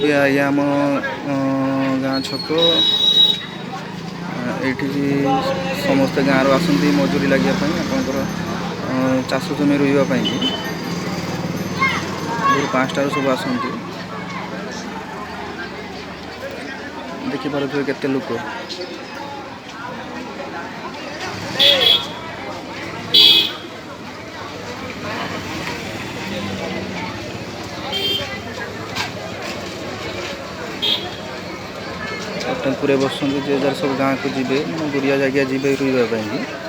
ये आम गाँ छक ये समस्ते गाँव आसती मजूरी लगे आपंकर चाष जमी रोईवाई 5टार सब आसती देखिपे केते लोक टेम्पुरे बस जे जार सब गाँव को जी दूरिया जगह जी रोईवाई